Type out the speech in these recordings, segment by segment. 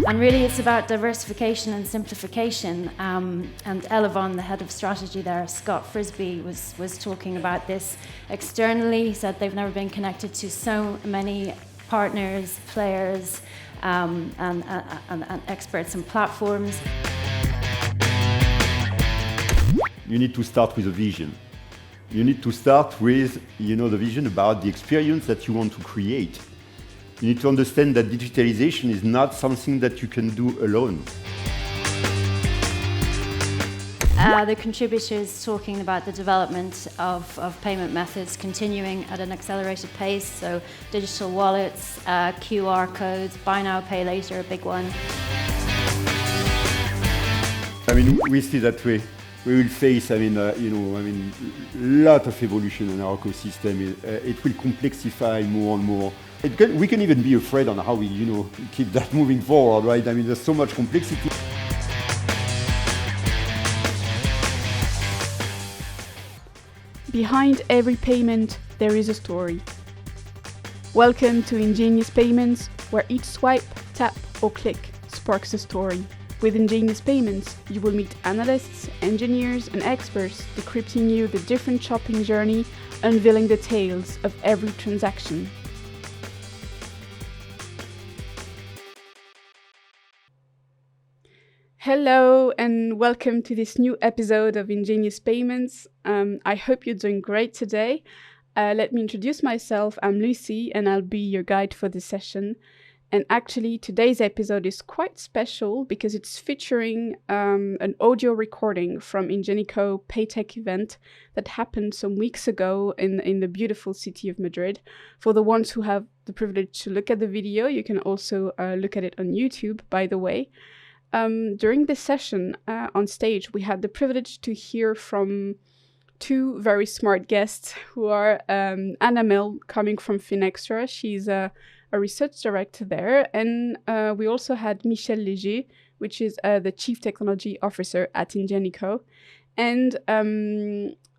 And really it's about diversification and simplification. And Elevon, the head of strategy there, Scott Frisbee, was talking about this externally. He said they've never been connected to so many partners, players, and experts and platforms. You need to start with a vision. You need to start with, the vision about the experience that you want to create. You need to understand that digitalization is not something that you can do alone. The contributors talking about the development of payment methods continuing at an accelerated pace, so digital wallets, QR codes, buy now, pay later, a big one. We see that we will face, lot of evolution in our ecosystem. It will complexify more and more. We can even be afraid on how we, keep that moving forward, right? There's so much complexity. Behind every payment, there is a story. Welcome to Ingenious Payments, where each swipe, tap, or click sparks a story. With Ingenious Payments, you will meet analysts, engineers, and experts decrypting you the different shopping journey, unveiling the tales of every transaction. Hello and welcome to this new episode of Ingenious Payments. I hope you're doing great today. Let me introduce myself. I'm Lucy and I'll be your guide for this session. And actually today's episode is quite special because it's featuring an audio recording from Ingenico PayTech event that happened some weeks ago in the beautiful city of Madrid. For the ones who have the privilege to look at the video, you can also look at it on YouTube, by the way. During this session on stage, we had the privilege to hear from two very smart guests who are Anna Mill, coming from Finextra. She's a research director there. And we also had Michel Léger, which is the Chief Technology Officer at Ingenico. And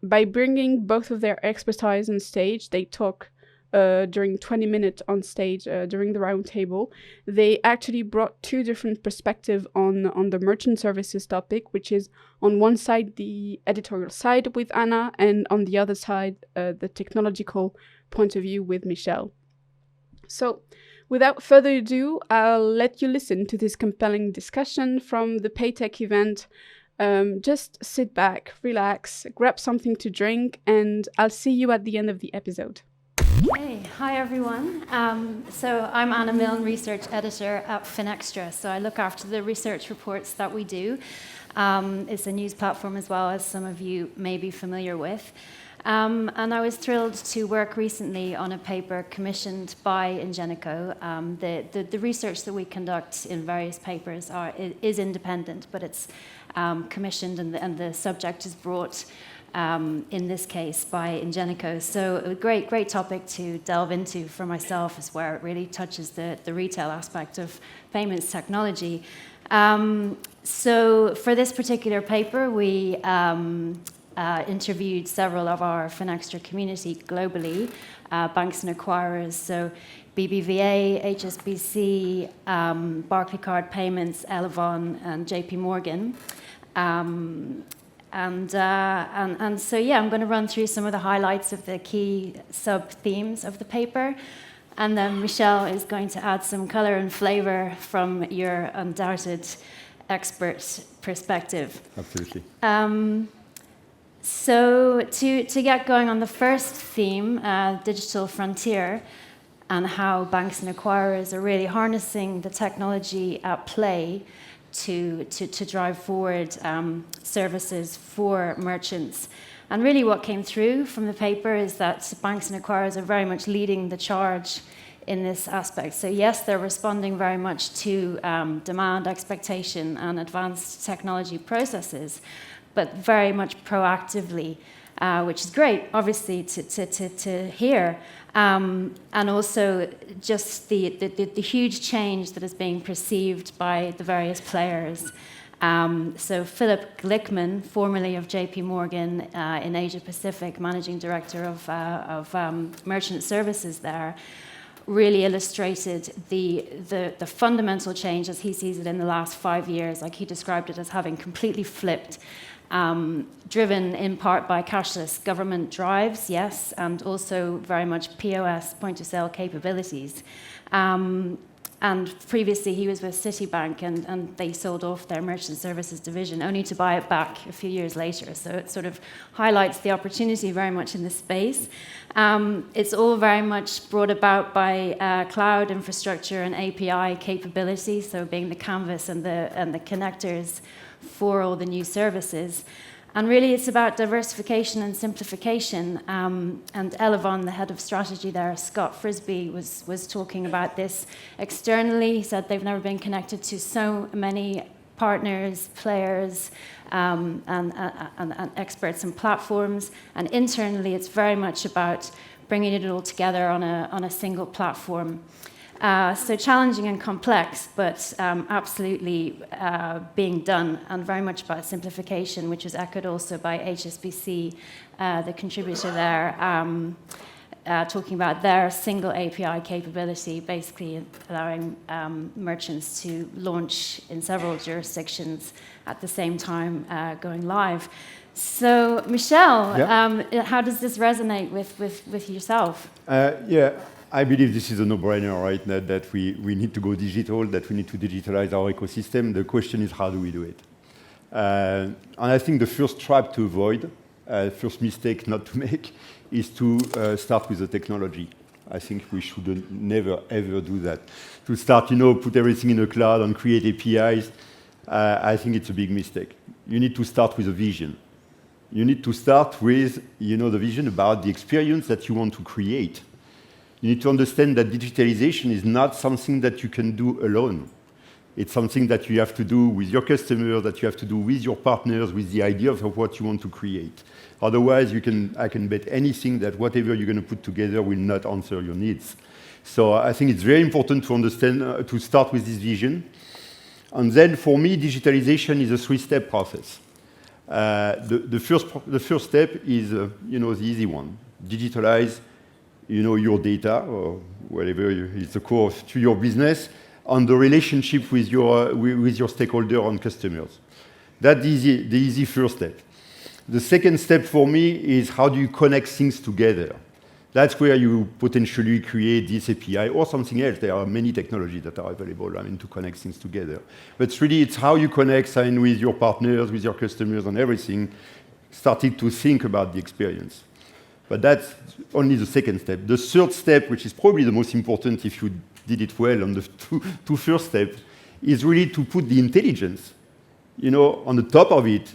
by bringing both of their expertise on stage, they talk during 20 minutes on stage during the roundtable. They actually brought two different perspectives on the merchant services topic, which is on one side the editorial side with Anna, and on the other side the technological point of view with Michel. So without further ado, I'll let you listen to this compelling discussion from the PayTech event. Just sit back, relax, grab something to drink, and I'll see you at the end of the episode. Hey, hi everyone. So I'm Anna Milne, research editor at Finextra. So I look after the research reports that we do. It's a news platform as well, as some of you may be familiar with. And I was thrilled to work recently on a paper commissioned by Ingenico. The research that we conduct in various papers is independent, but it's commissioned and the subject is brought in this case by Ingenico. So a great topic to delve into for myself is where it really touches the retail aspect of payments technology. So for this particular paper, we interviewed several of our Finextra community globally, banks and acquirers, so BBVA, HSBC, Barclaycard Payments, Elevon, and JP Morgan. And so, I'm going to run through some of the highlights of the key sub-themes of the paper. And then Michel is going to add some color and flavor from your undoubted expert perspective. Absolutely. So to get going on the first theme, digital frontier, and how banks and acquirers are really harnessing the technology at play to drive forward services for merchants. And really what came through from the paper is that banks and acquirers are very much leading the charge in this aspect. So yes, they're responding very much to demand, expectation, and advanced technology processes, but very much proactively, which is great, obviously, to hear. And also just the huge change that is being perceived by the various players. So Philip Glickman, formerly of JP Morgan in Asia Pacific, managing director of merchant services there, really illustrated the fundamental change as he sees it in the last 5 years. Like he described it as having completely flipped, driven in part by cashless government drives, yes, and also very much POS, point-of-sale capabilities. And previously he was with Citibank and they sold off their merchant services division only to buy it back a few years later. So it sort of highlights the opportunity very much in this space. It's all very much brought about by cloud infrastructure and API capability, so being the canvas and the connectors for all the new services. And really it's about diversification and simplification. And Elevon, the head of strategy there, Scott Frisbee, was talking about this externally. He said they've never been connected to so many partners, players, and experts and platforms. And internally it's very much about bringing it all together on a single platform. So challenging and complex, but absolutely being done, and very much about simplification, which was echoed also by HSBC, the contributor there, talking about their single API capability, basically allowing merchants to launch in several jurisdictions at the same time going live. So, Michel, how does this resonate with yourself? I believe this is a no-brainer, right? That we need to go digital, that we need to digitalize our ecosystem. The question is, how do we do it? And I think the first trap to avoid, first mistake not to make, is to start with the technology. I think we should never, ever do that. To start, put everything in the cloud and create APIs, I think it's a big mistake. You need to start with a vision. You need to start with, the vision about the experience that you want to create. You need to understand that digitalization is not something that you can do alone. It's something that you have to do with your customers, that you have to do with your partners, with the idea of what you want to create. Otherwise, I can bet anything that whatever you're going to put together will not answer your needs. So I think it's very important to understand, to start with this vision. And then for me, digitalization is a 3-step process. The first step is, the easy one. Digitalize your data, or whatever is the core to your business, on the relationship with your stakeholder and customers. That's the easy first step. The second step for me is how do you connect things together? That's where you potentially create this API or something else. There are many technologies that are available, to connect things together. But really, it's how you connect with your partners, with your customers, and everything, starting to think about the experience. But that's only the second step. The third step, which is probably the most important if you did it well on the two first steps, is really to put the intelligence, on the top of it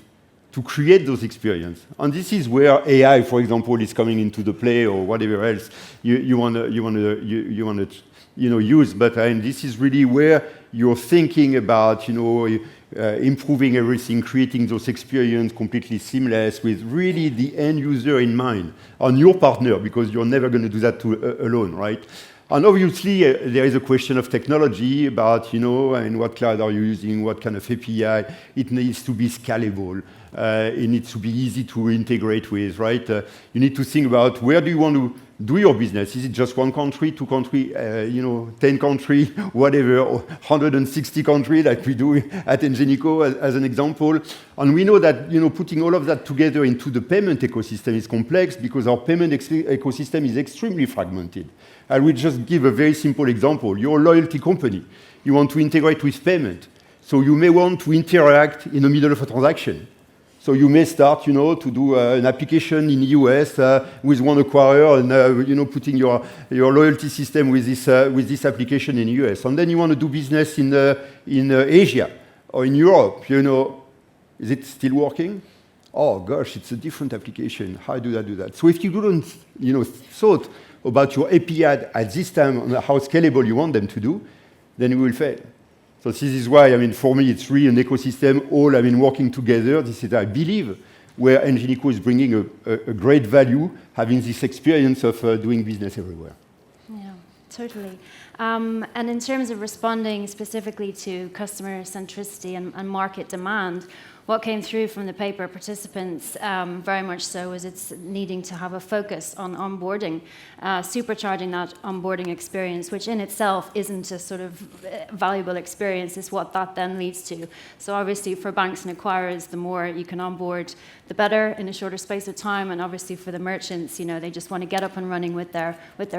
to create those experiences. And this is where AI, for example, is coming into the play, or whatever else you want to use. But this is really where you're thinking about, improving everything, creating those experiences completely seamless with really the end user in mind, on your partner, because you're never going to do that alone, right? And obviously, there is a question of technology about, what cloud are you using, what kind of API. It needs to be scalable. It needs to be easy to integrate with, right? You need to think about where do you want to do your business. Is it just one country, 2 countries, 10 countries, whatever, or 160 countries like we do at Ingenico as an example. And we know that, putting all of that together into the payment ecosystem is complex because our payment ecosystem is extremely fragmented. I will just give a very simple example. You're a loyalty company. You want to integrate with payment. So you may want to interact in the middle of a transaction. So you may start, to do an application in the US with one acquirer and, putting your loyalty system with this application in the US. And then you want to do business in Asia or in Europe, Is it still working? Oh, gosh, it's a different application. How do I do that? So if you don't, thought about your API at this time and how scalable you want them to do, then you will fail. So this is why, for me, it's really an ecosystem, all, working together. This is, I believe, where Ingenico is bringing a great value, having this experience of doing business everywhere. Yeah, totally. And in terms of responding specifically to customer centricity and market demand, what came through from the paper participants very much so was it's needing to have a focus on onboarding, supercharging that onboarding experience, which in itself isn't a sort of valuable experience, is what that then leads to. So obviously for banks and acquirers, the more you can onboard, the better in a shorter space of time, and obviously for the merchants, they just want to get up and running with their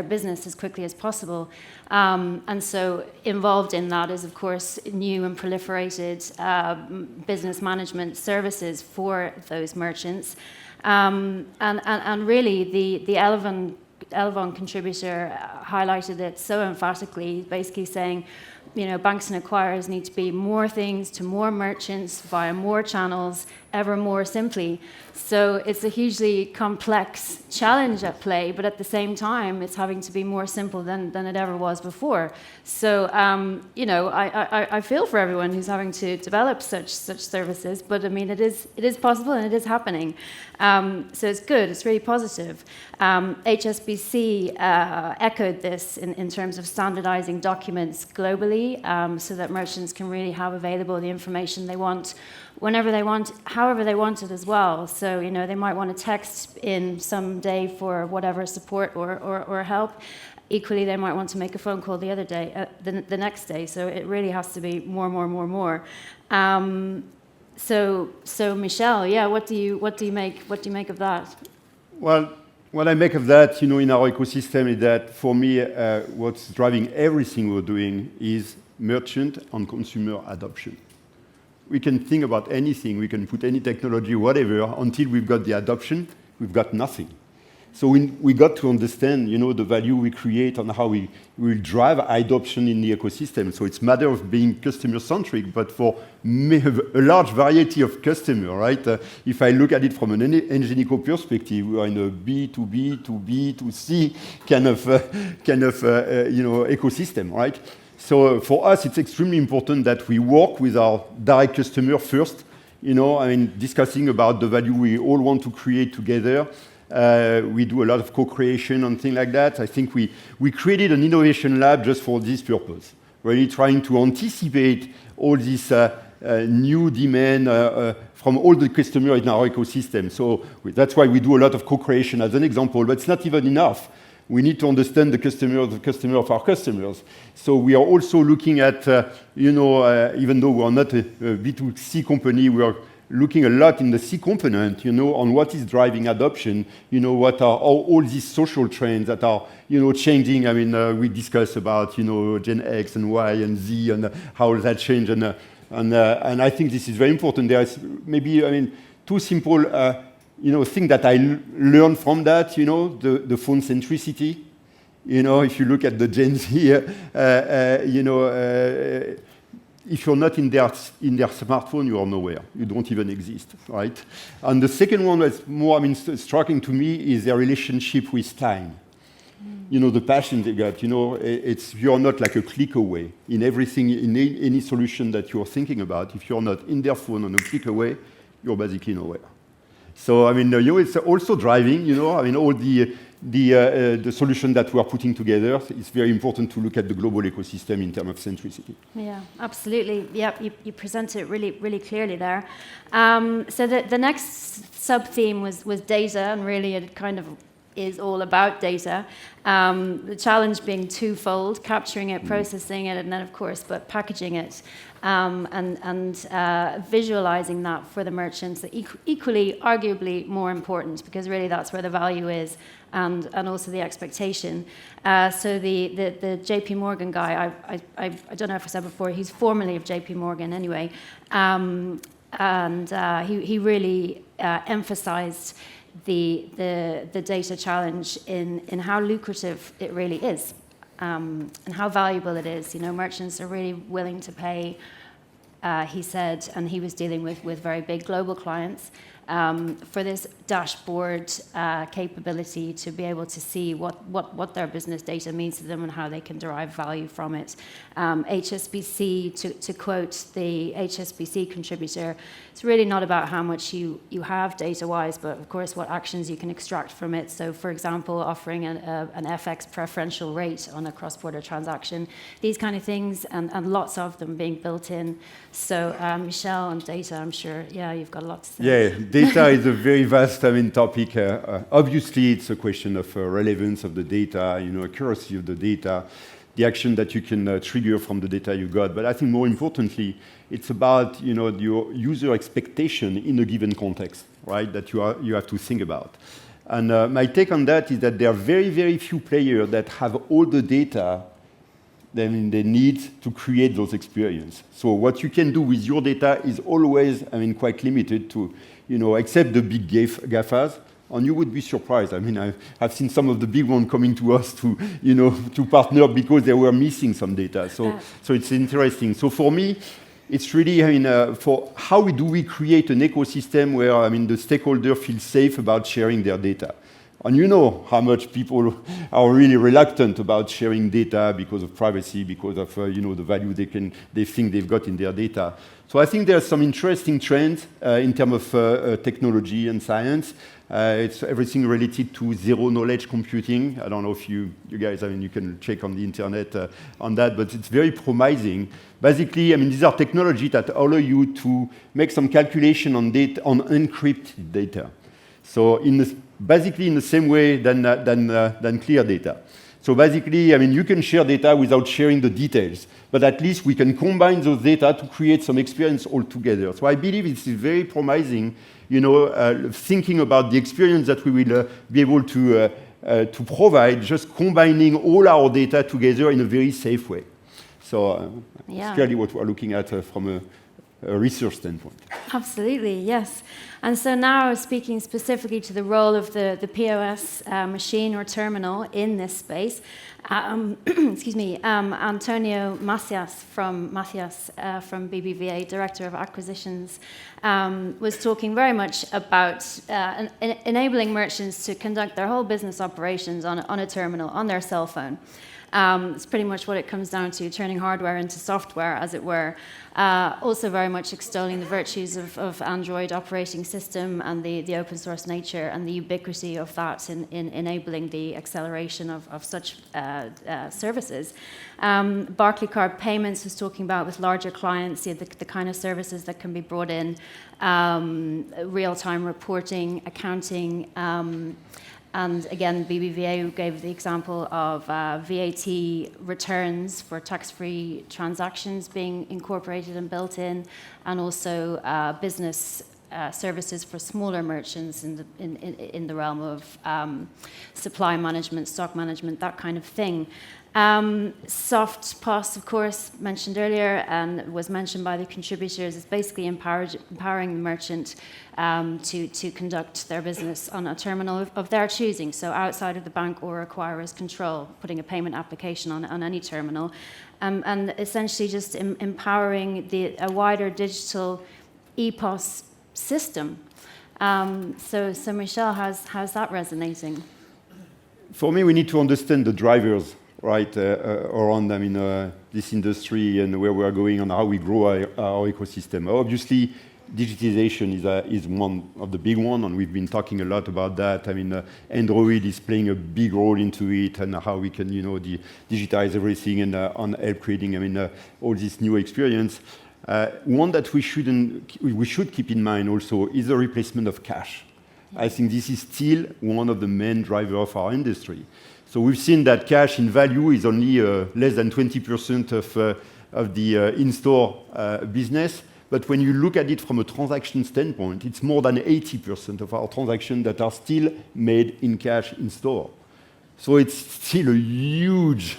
business as quickly as possible. And so involved in that is, of course, new and proliferated business management services for those merchants. And really, the Elevon contributor highlighted it so emphatically, basically saying, banks and acquirers need to be more things to more merchants via more channels, ever more simply. So it's a hugely complex challenge at play, but at the same time, it's having to be more simple than it ever was before. So, I feel for everyone who's having to develop such services, but I mean, it is possible and it is happening. So it's good, it's really positive. HSBC echoed this in terms of standardizing documents globally, so that merchants can really have available the information they want whenever they want, however they want it as well. So, they might want to text in some day for whatever support or help. Equally, they might want to make a phone call the other day, the next day. So it really has to be more. So Michel, yeah, what do you make of that? Well, what I make of that, in our ecosystem is that for me, what's driving everything we're doing is merchant and consumer adoption. We can think about anything, we can put any technology, whatever, until we've got the adoption, we've got nothing. So we got to understand, the value we create and how we will drive adoption in the ecosystem. So it's a matter of being customer-centric, but for a large variety of customers, right? If I look at it from an Ingenico perspective, we are in a B2B to B2C kind of ecosystem, right? So for us, it's extremely important that we work with our direct customer first, discussing about the value we all want to create together. We do a lot of co-creation and things like that. I think we created an innovation lab just for this purpose, really trying to anticipate all this new demand from all the customers in our ecosystem. So that's why we do a lot of co-creation as an example, but it's not even enough. We need to understand the customer of our customers. So we are also looking at, even though we are not a B2C company, we are looking a lot in the C component, on what is driving adoption, what are all these social trends that are, changing. I mean, we discuss about, Gen X and Y and Z and how that change. And I think this is very important. There is maybe, two simple, things that I learned from that, the phone centricity. If you look at the Gen Z, if you're not in their smartphone, you are nowhere. You don't even exist, right? And the second one that's more, striking to me is their relationship with time. The passion they got, you're not like a click away in everything, in any solution that you're thinking about. If you're not in their phone on a click away, you're basically nowhere. So, it's also driving, all the solution that we are putting together. It's very important to look at the global ecosystem in terms of centricity. Yeah, absolutely. Yeah, you present it really, really clearly there. So the next sub-theme was data, and really it kind of is all about data. The challenge being twofold: capturing it, processing it, and then, of course, but packaging it. And visualizing that for the merchants, equally, arguably more important, because really that's where the value is, and also the expectation. So the JP Morgan guy, I don't know if I said before, he's formerly of JP Morgan anyway, and he really emphasized the data challenge in how lucrative it really is. And how valuable it is. Merchants are really willing to pay, he said, and he was dealing with very big global clients, for this dashboard capability to be able to see what their business data means to them and how they can derive value from it. HSBC, to quote the HSBC contributor, it's really not about how much you have data-wise, but of course what actions you can extract from it. So for example, offering an FX preferential rate on a cross-border transaction, these kind of things, and lots of them being built in. So Michel, on data, I'm sure, yeah, you've got a lot to say. Yeah, data is a very vast topic. Obviously, it's a question of relevance of the data, accuracy of the data, the action that you can trigger from the data you got. But I think more importantly, it's about your user expectation in a given context, right? That you have to think about. And my take on that is that there are very, very few players that have all the data they need to create those experiences. So what you can do with your data is always, quite limited to, except the big GAFAs. And you would be surprised. I've seen some of the big ones coming to us to, to partner because they were missing some data. So it's interesting. So for me, it's really, for how do we create an ecosystem where, the stakeholder feels safe about sharing their data. And you know how much people are really reluctant about sharing data because of privacy, because of the value they think they've got in their data. So I think there's some interesting trends in terms of technology and science. It's everything related to zero knowledge computing. I don't know if you guys, you can check on the internet on that, but it's very promising. Basically, these are technologies that allow you to make some calculation on data, on encrypted data. So basically in the same way than clear data. So basically, you can share data without sharing the details, but at least we can combine those data to create some experience altogether. So I believe it's very promising, thinking about the experience that we will be able to provide, just combining all our data together in a very safe way. So it's clearly what we're looking at from a research standpoint. Absolutely, yes. And so now speaking specifically to the role of the POS machine or terminal in this space, excuse me, Antonio Macias from BBVA, Director of Acquisitions, was talking very much about enabling merchants to conduct their whole business operations on a terminal, on their cell phone. It's pretty much what it comes down to, turning hardware into software, as it were. Also very much extolling the virtues of Android operating system and the open source nature and the ubiquity of that in enabling the acceleration of such services. Barclaycard Payments was talking about with larger clients, the kind of services that can be brought in, real-time reporting, accounting, and again, BBVA gave the example of VAT returns for tax-free transactions being incorporated and built in, and also business services for smaller merchants in the realm of supply management, stock management, that kind of thing. Soft POS, of course, mentioned earlier and was mentioned by the contributors, is basically empowering the merchant to conduct their business on a terminal of their choosing, so outside of the bank or acquirer's control, putting a payment application on any terminal, and essentially just empowering a wider digital EPOS system. So Michel, how's that resonating? For me, we need to understand the drivers, right, around this industry and where we are going and how we grow our ecosystem. Obviously, digitization is one of the big ones, and we've been talking a lot about that. Android is playing a big role into it, and how we can, digitize everything and help creating, all this new experience. One that we should keep in mind also is the replacement of cash. I think this is still one of the main drivers of our industry. So we've seen that cash in value is only less than 20% of the in-store business. But when you look at it from a transaction standpoint, it's more than 80% of our transactions that are still made in cash in store. So it's still a huge,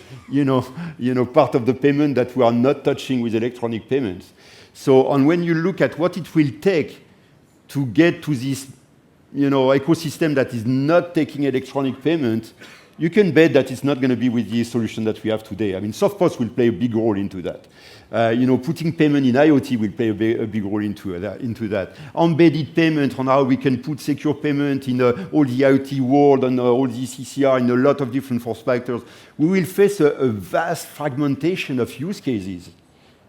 part of the payment that we are not touching with electronic payments. So, and when you look at what it will take to get to this, ecosystem that is not taking electronic payment, you can bet that it's not going to be with the solution that we have today. I mean, soft POS will play a big role into that. Putting payment in IoT will play a big role into that. Embedded payment on how we can put secure payment in all the IoT world and all the CCR in a lot of different form factors. We will face a vast fragmentation of use cases.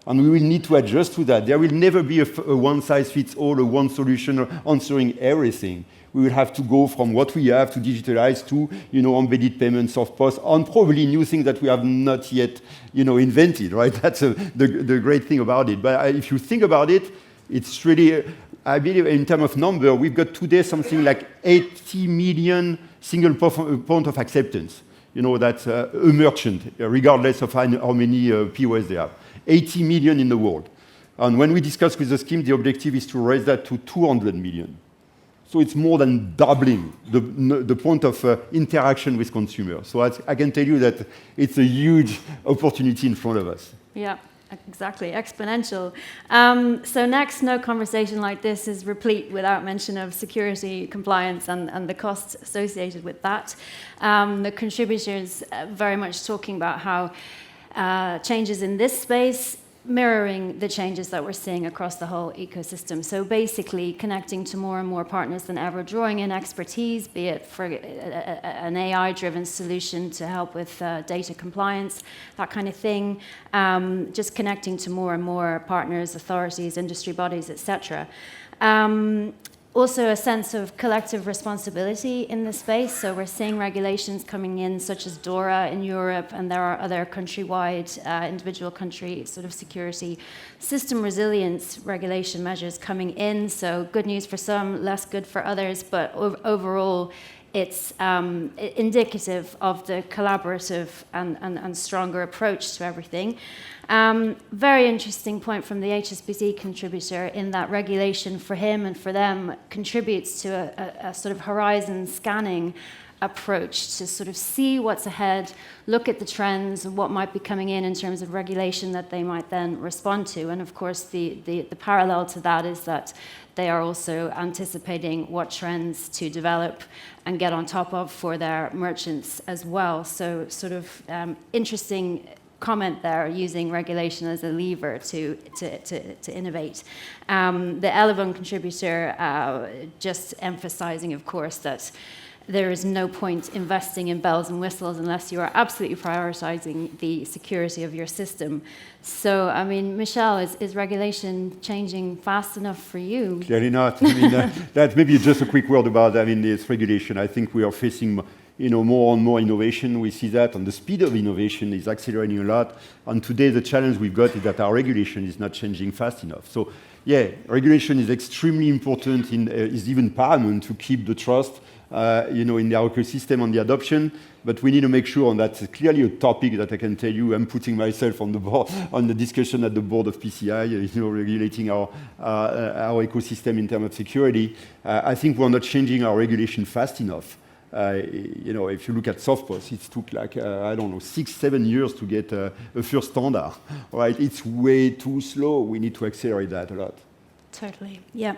And we will need to adjust to that. There will never be a one-size-fits-all or one solution answering everything. We will have to go from what we have to digitalize to, embedded payments, soft POS, and probably new things that we have not yet, invented, right? That's the great thing about it. But if you think about it, it's really, I believe in terms of number, we've got today something like 80 million single point of acceptance. That's a merchant, regardless of how many POS they have. 80 million in the world. And when we discuss with the scheme, the objective is to raise that to 200 million. So it's more than doubling the point of interaction with consumers. So I can tell you that it's a huge opportunity in front of us. Yeah, exactly, exponential. So next, no conversation like this is replete without mention of security, compliance, and the costs associated with that. The contributors very much talking about how changes in this space mirroring the changes that we're seeing across the whole ecosystem. So basically connecting to more and more partners than ever, drawing in expertise, be it for an AI-driven solution to help with data compliance, that kind of thing, just connecting to more and more partners, authorities, industry bodies, etc. Also a sense of collective responsibility in the space. So we're seeing regulations coming in, such as DORA in Europe, and there are other countrywide, individual country sort of security system resilience regulation measures coming in. So good news for some, less good for others, but overall, it's indicative of the collaborative and stronger approach to everything. Very interesting point from the HSBC contributor in that regulation for him and for them contributes to a sort of horizon scanning approach to sort of see what's ahead, look at the trends and what might be coming in terms of regulation that they might then respond to. And of course, the parallel to that is that they are also anticipating what trends to develop and get on top of for their merchants as well. So sort of interesting comment there, using regulation as a lever to innovate. The Elevon contributor just emphasizing, of course, that there is no point investing in bells and whistles unless you are absolutely prioritizing the security of your system. So, I mean, Michel, is regulation changing fast enough for you? Clearly not. I mean, that maybe just a quick word about, this regulation. I think we are facing more and more innovation. We see that, and the speed of innovation is accelerating a lot. And today, the challenge we've got is that our regulation is not changing fast enough. So, yeah, regulation is extremely important, is even paramount to keep the trust, in the ecosystem and the adoption. But we need to make sure, and that's clearly a topic that I can tell you, I'm putting myself on the board, on the discussion at the board of PCI, regulating our ecosystem in terms of security. I think we're not changing our regulation fast enough. If you look at soft POS, it took like, 6-7 years to get a first standard, right? It's way too slow. We need to accelerate that a lot. Totally, yeah.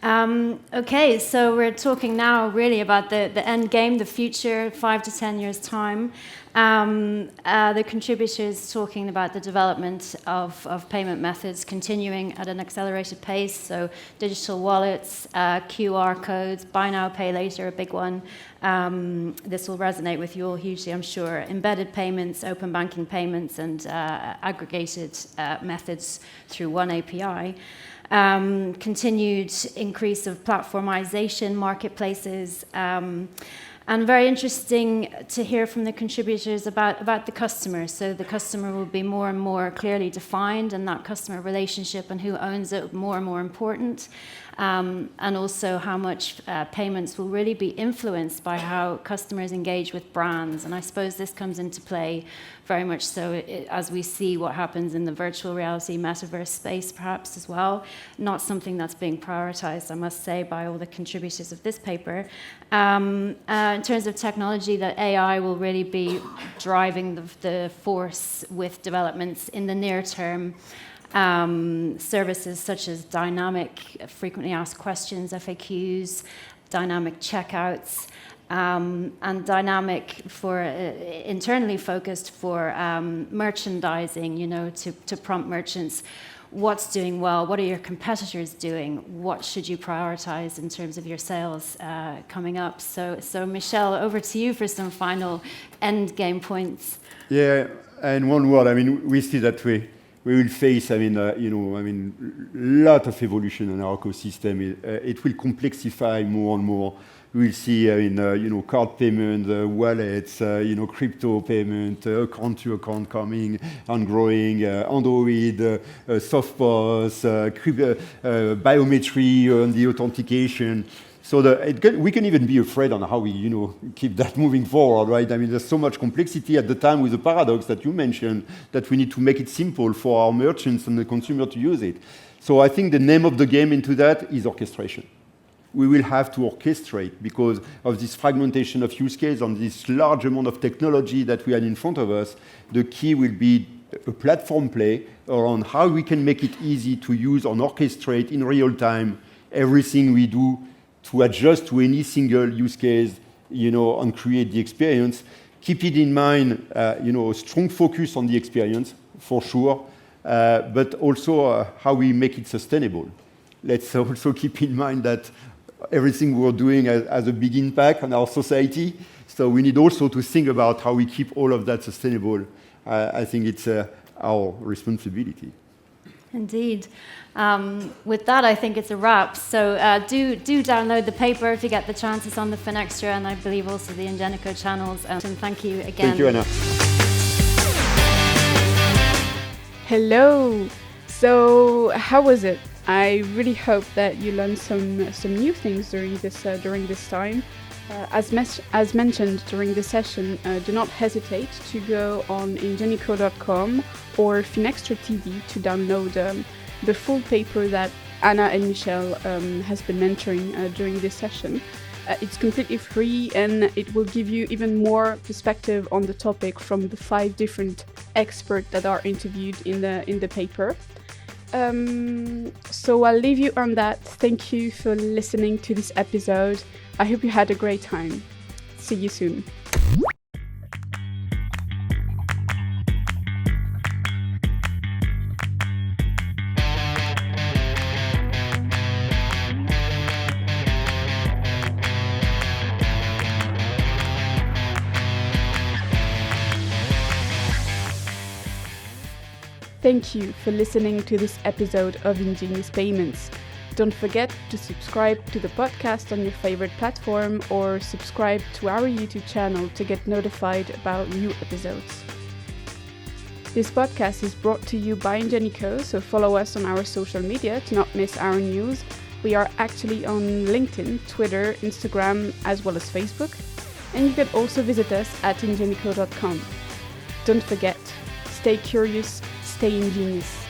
Okay, so we're talking now really about the end game, the future, 5 to 10 years' time. The contributors talking about the development of payment methods continuing at an accelerated pace, so digital wallets, QR codes, buy now, pay later, a big one. This will resonate with you all hugely, I'm sure. Embedded payments, open banking payments, and aggregated methods through one API. Continued increase of platformization, marketplaces, and very interesting to hear from the contributors about the customer. So the customer will be more and more clearly defined, and that customer relationship and who owns it more and more important. And also how much payments will really be influenced by how customers engage with brands. And I suppose this comes into play very much so as we see what happens in the virtual reality metaverse space perhaps as well. Not something that's being prioritized, I must say, by all the contributors of this paper. In terms of technology, that AI will really be driving the force with developments in the near term. Services such as dynamic frequently asked questions, FAQs, dynamic checkouts, and dynamic for internally focused for merchandising, to prompt merchants what's doing well, what are your competitors doing, what should you prioritize in terms of your sales coming up. So Michel, over to you for some final end game points. Yeah, and one word, we see that we will face, lot of evolution in our ecosystem. It will complexify more and more. We'll see, card payment, wallets, crypto payment, account-to-account coming and growing, Android, soft POS, biometry and the authentication. So we can even be afraid on how we, keep that moving forward, right? There's so much complexity at the time with the paradox that you mentioned that we need to make it simple for our merchants and the consumer to use it. So I think the name of the game into that is orchestration. We will have to orchestrate because of this fragmentation of use case and this large amount of technology that we have in front of us. The key will be a platform play around how we can make it easy to use and orchestrate in real time everything we do to adjust to any single use case, and create the experience. Keep it in mind, a strong focus on the experience for sure, but also how we make it sustainable. Let's also keep in mind that everything we're doing has a big impact on our society. So we need also to think about how we keep all of that sustainable. I think it's our responsibility. Indeed. With that, I think it's a wrap. So do download the paper if you get the chance. It's on the Finextra and I believe also the Ingenico channels. And thank you again. Thank you, Anna. Hello. So how was it? I really hope that you learned some new things during this time. As mentioned during the session, do not hesitate to go on ingenico.com or Finextra TV to download the full paper that Anna and Michel has been mentoring during this session. It's completely free and it will give you even more perspective on the topic from the 5 different experts that are interviewed in the paper. So I'll leave you on that. Thank you for listening to this episode. I hope you had a great time. See you soon. Thank you for listening to this episode of Ingenious Payments. Don't forget to subscribe to the podcast on your favorite platform or subscribe to our YouTube channel to get notified about new episodes. This podcast is brought to you by Ingenico, so follow us on our social media to not miss our news. We are actually on LinkedIn, Twitter, Instagram, as well as Facebook. And you can also visit us at ingenico.com. Don't forget, stay curious, stay ingenious.